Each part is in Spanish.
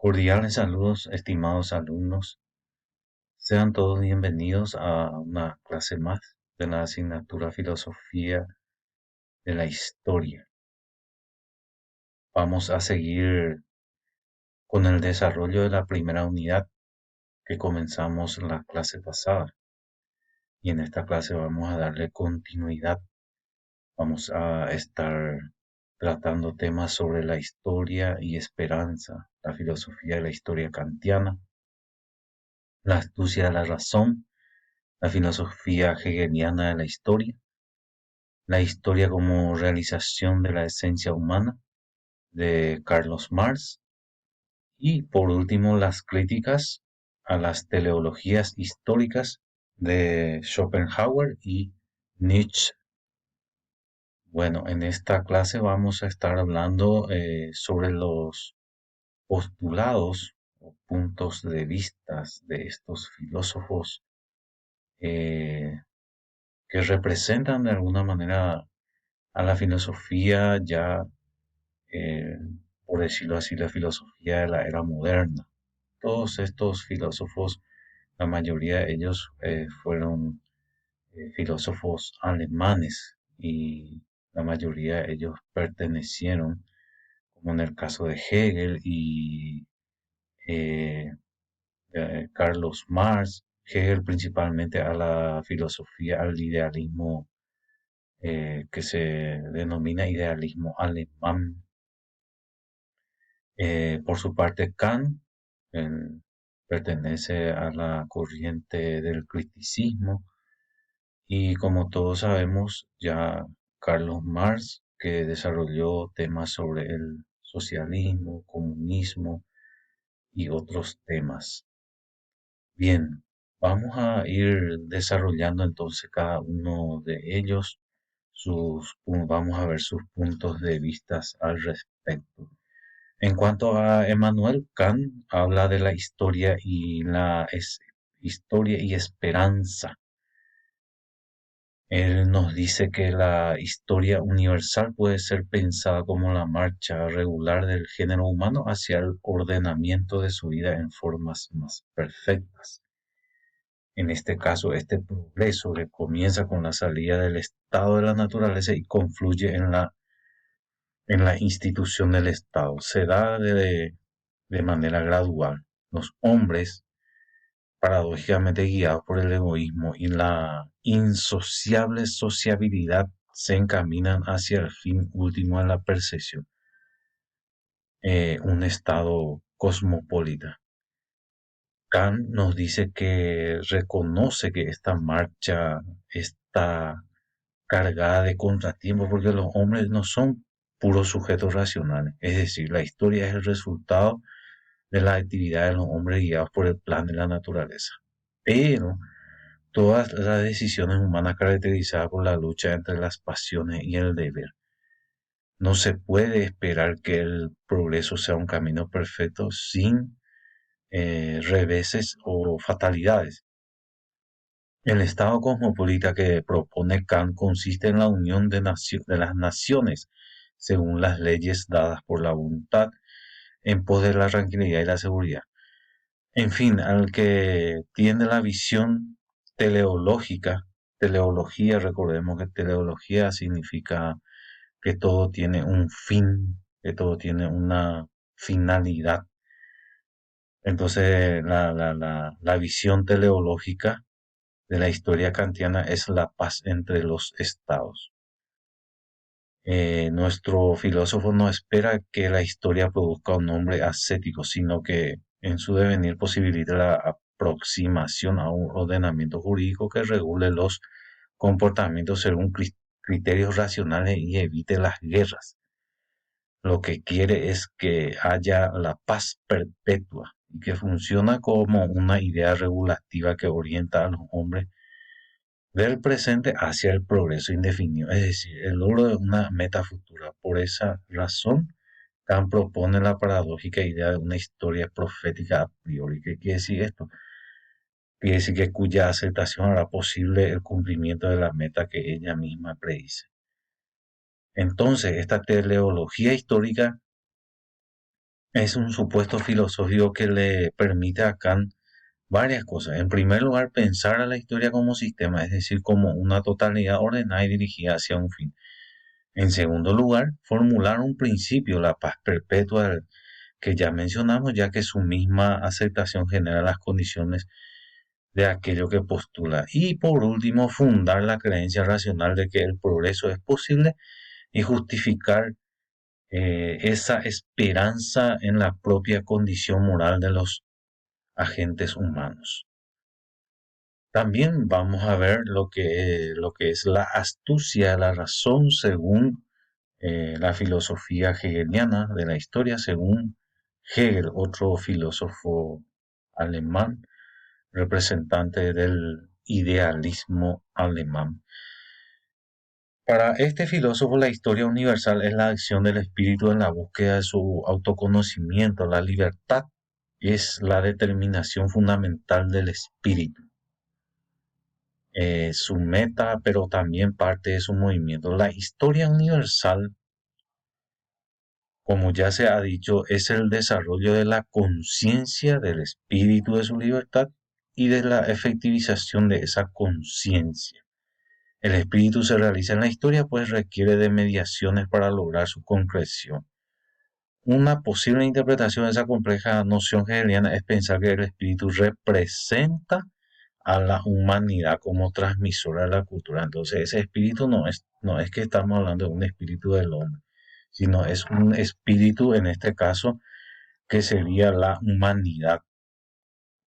Cordiales saludos, estimados alumnos. Sean todos bienvenidos a una clase más de la asignatura Filosofía de la Historia. Vamos a seguir con el desarrollo de la primera unidad que comenzamos la clase pasada. Y en esta clase vamos a darle continuidad. Vamos a estar tratando temas sobre la historia y esperanza, la filosofía de la historia kantiana, la astucia de la razón, la filosofía hegeliana de la historia como realización de la esencia humana de Carlos Marx y por último las críticas a las teleologías históricas de Schopenhauer y Nietzsche. Bueno, en esta clase vamos a estar hablando sobre los postulados o puntos de vista de estos filósofos eh, que representan de alguna manera a la filosofía ya, eh, por decirlo así, la filosofía de la era moderna. Todos estos filósofos, la mayoría de ellos fueron filósofos alemanes y la mayoría de ellos pertenecieron, como en el caso de Hegel y eh, Carlos Marx, Hegel principalmente a la filosofía, al idealismo que se denomina idealismo alemán. Por su parte, Kant él pertenece a la corriente del criticismo y como todos sabemos, ya Carlos Marx, que desarrolló temas sobre el socialismo, comunismo y otros temas. Bien, vamos a ir desarrollando entonces cada uno de ellos, vamos a ver sus puntos de vista al respecto. En cuanto a Emmanuel Kant, habla de la historia y historia y esperanza. Él nos dice que la historia universal puede ser pensada como la marcha regular del género humano hacia el ordenamiento de su vida en formas más perfectas. En este caso, este progreso que comienza con la salida del estado de la naturaleza y confluye en la institución del Estado. Se da de manera gradual. Los hombres, paradójicamente guiados por el egoísmo y la insociable sociabilidad, se encaminan hacia el fin último de la percepción, un Estado cosmopolita. Kant nos dice que reconoce que esta marcha está cargada de contratiempos porque los hombres no son puros sujetos racionales, es decir, la historia es el resultado de las actividades de los hombres guiados por el plan de la naturaleza. Pero todas las decisiones humanas caracterizadas por la lucha entre las pasiones y el deber. No se puede esperar que el progreso sea un camino perfecto sin reveses o fatalidades. El Estado cosmopolita que propone Kant consiste en la unión de las naciones según las leyes dadas por la voluntad en pos de la tranquilidad y la seguridad. En fin, al que tiene la visión teleológica, teleología, recordemos que teleología significa que todo tiene un fin, que todo tiene una finalidad. Entonces, la visión teleológica de la historia kantiana es la paz entre los estados. Nuestro filósofo no espera que la historia produzca un hombre ascético, sino que en su devenir posibilite la aproximación a un ordenamiento jurídico que regule los comportamientos según criterios racionales y evite las guerras. Lo que quiere es que haya la paz perpetua y que funciona como una idea regulativa que orienta a los hombres del presente hacia el progreso indefinido, es decir, el logro de una meta futura. Por esa razón, Kant propone la paradójica idea de una historia profética a priori. ¿Qué quiere decir esto? Quiere decir que cuya aceptación hará posible el cumplimiento de la meta que ella misma predice. Entonces, esta teleología histórica Es un supuesto filosófico que le permite a Kant varias cosas. En primer lugar, pensar a la historia como sistema, es decir, como una totalidad ordenada y dirigida hacia un fin. En segundo lugar, formular un principio, la paz perpetua, que ya mencionamos, ya que su misma aceptación genera las condiciones de aquello que postula. Y por último, fundar la creencia racional de que el progreso es posible y justificar esa esperanza en la propia condición moral de los agentes humanos. También vamos a ver lo que es la astucia de la razón según la filosofía hegeliana de la historia, según Hegel, otro filósofo alemán, representante del idealismo alemán. Para este filósofo, la historia universal es la acción del espíritu en la búsqueda de su autoconocimiento. La libertad es la determinación fundamental del espíritu, su meta, pero también parte de su movimiento. La historia universal, como ya se ha dicho, es el desarrollo de la conciencia del espíritu de su libertad y de la efectivización de esa conciencia. El espíritu se realiza en la historia, pues requiere de mediaciones para lograr su concreción. Una posible interpretación de esa compleja noción hegeliana es pensar que el espíritu representa a la humanidad como transmisora de la cultura. Entonces, ese espíritu no es que estamos hablando de un espíritu del hombre, sino es un espíritu, en este caso, que sería la humanidad.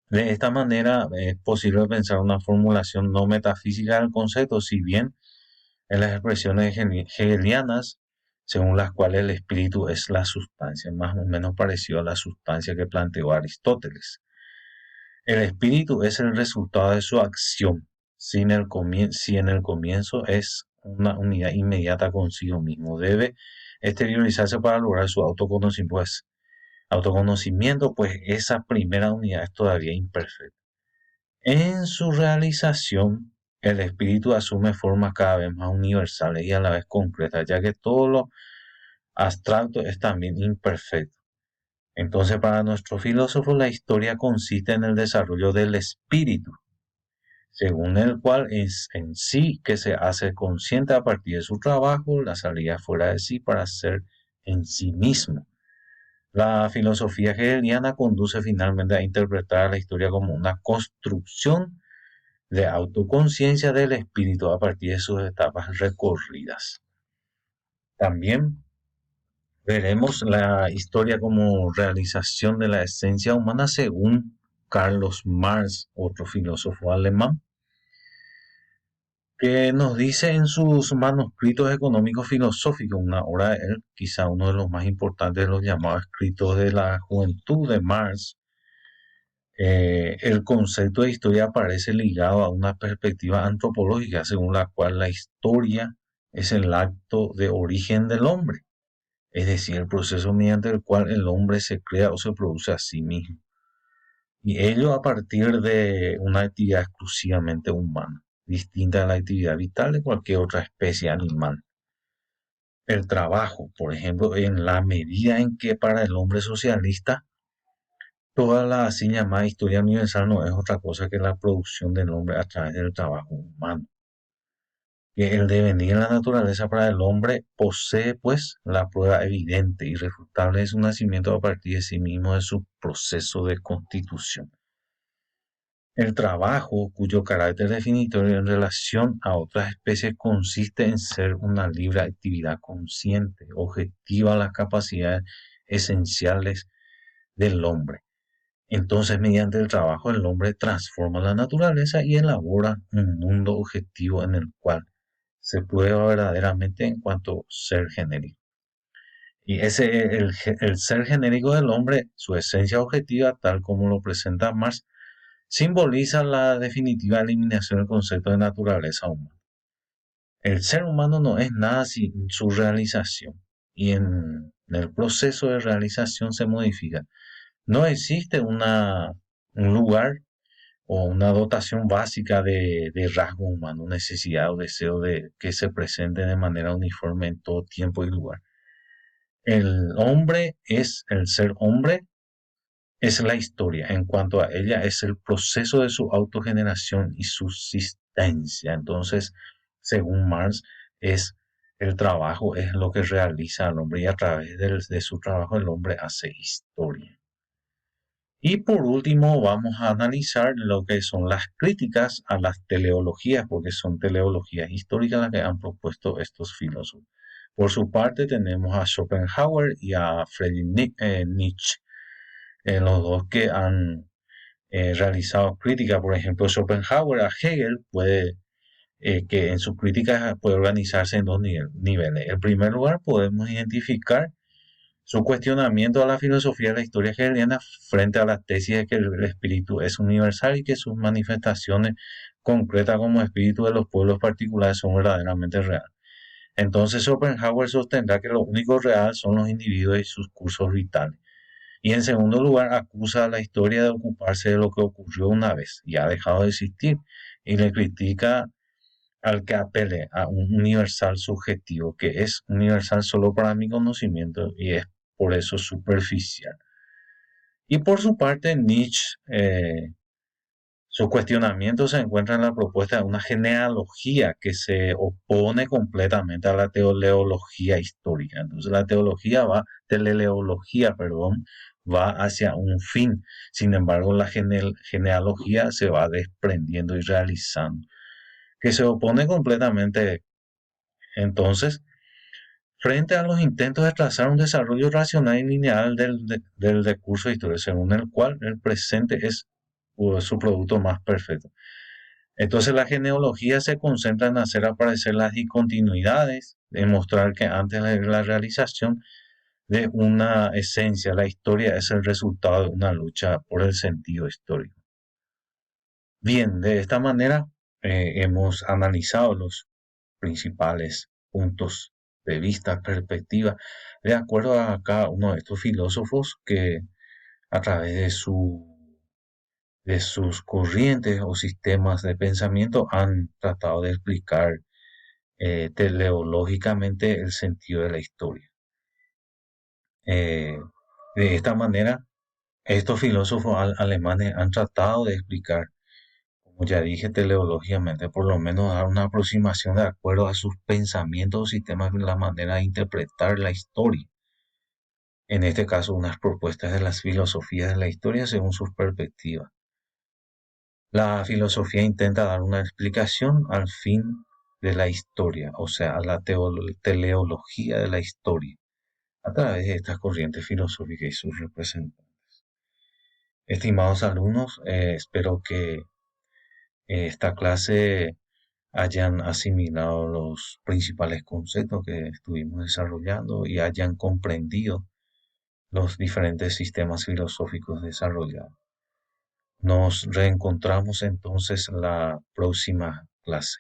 De esta manera es posible pensar una formulación no metafísica del concepto, si bien en las expresiones hegelianas, según las cuales el espíritu es la sustancia, más o menos parecido a la sustancia que planteó Aristóteles. El espíritu es el resultado de su acción, si en el comienzo es una unidad inmediata consigo mismo. Debe exteriorizarse para lograr su autoconocimiento, pues esa primera unidad es todavía imperfecta. En su realización, el espíritu asume formas cada vez más universales y a la vez concretas, ya que todo lo abstracto es también imperfecto. Entonces, para nuestro filósofo, la historia consiste en el desarrollo del espíritu, según el cual es en sí que se hace consciente a partir de su trabajo, la salida fuera de sí para ser en sí mismo. La filosofía hegeliana conduce finalmente a interpretar la historia como una construcción de autoconciencia del espíritu a partir de sus etapas recorridas. También veremos la historia como realización de la esencia humana según Carlos Marx, otro filósofo alemán, que nos dice en sus manuscritos económicos filosóficos, una obra de él, quizá uno de los más importantes de los llamados escritos de la juventud de Marx. El concepto de historia aparece ligado a una perspectiva antropológica según la cual la historia es el acto de origen del hombre, es decir, el proceso mediante el cual el hombre se crea o se produce a sí mismo, y ello a partir de una actividad exclusivamente humana, distinta a la actividad vital de cualquier otra especie animal. El trabajo, por ejemplo, en la medida en que para el hombre socialista toda la así llamada historia universal no es otra cosa que la producción del hombre a través del trabajo humano. Que el devenir en la naturaleza para el hombre posee pues la prueba evidente y irrefutable de su nacimiento a partir de sí mismo de su proceso de constitución. El trabajo, cuyo carácter definitorio en relación a otras especies consiste en ser una libre actividad consciente, objetiva a las capacidades esenciales del hombre. Entonces, mediante el trabajo, el hombre transforma la naturaleza y elabora un mundo objetivo en el cual se prueba verdaderamente en cuanto ser genérico. Y el ser genérico del hombre, su esencia objetiva, tal como lo presenta Marx, simboliza la definitiva eliminación del concepto de naturaleza humana. El ser humano no es nada sin su realización, y en el proceso de realización se modifica. No existe un lugar o una dotación básica de rasgo humano, necesidad o deseo de que se presente de manera uniforme en todo tiempo y lugar. El hombre es el ser hombre, es la historia. En cuanto a ella, es el proceso de su autogeneración y subsistencia. Entonces, según Marx, es el trabajo, es lo que realiza el hombre y a través de su trabajo el hombre hace historia. Y por último, vamos a analizar lo que son las críticas a las teleologías, porque son teleologías históricas las que han propuesto estos filósofos. Por su parte, tenemos a Schopenhauer y a Friedrich Nietzsche, los dos que han realizado crítica. Por ejemplo, Schopenhauer a Hegel que en sus críticas puede organizarse en dos niveles. En primer lugar, podemos identificar su cuestionamiento a la filosofía de la historia hegeliana frente a la tesis de que el espíritu es universal y que sus manifestaciones concretas como espíritu de los pueblos particulares son verdaderamente reales. Entonces Schopenhauer sostendrá que lo único real son los individuos y sus cursos vitales. Y en segundo lugar, acusa a la historia de ocuparse de lo que ocurrió una vez y ha dejado de existir y le critica al que apele a un universal subjetivo que es universal solo para mi conocimiento y es por eso superficial. Y por su parte, Nietzsche, su cuestionamiento se encuentra en la propuesta de una genealogía que se opone completamente a la teleología histórica. Entonces la teleología, perdón, va hacia un fin. Sin embargo, la genealogía se va desprendiendo y realizando, que se opone completamente. Entonces, frente a los intentos de trazar un desarrollo racional y lineal del recurso histórico, según el cual el presente es su producto más perfecto. Entonces la genealogía se concentra en hacer aparecer las discontinuidades, en mostrar que antes de la realización de una esencia, la historia es el resultado de una lucha por el sentido histórico. Bien, de esta manera hemos analizado los principales puntos de vista, perspectiva, de acuerdo a cada uno de estos filósofos que a través de sus corrientes o sistemas de pensamiento han tratado de explicar teleológicamente el sentido de la historia. Eh, de esta manera, estos filósofos alemanes han tratado de explicar, como ya dije, teleológicamente, por lo menos dar una aproximación de acuerdo a sus pensamientos o sistemas, la manera de interpretar la historia. En este caso, unas propuestas de las filosofías de la historia según sus perspectivas. La filosofía intenta dar una explicación al fin de la historia, o sea, a la teleología de la historia, a través de estas corrientes filosóficas y sus representantes. Estimados alumnos, espero que esta clase hayan asimilado los principales conceptos que estuvimos desarrollando y hayan comprendido los diferentes sistemas filosóficos desarrollados. Nos reencontramos entonces la próxima clase.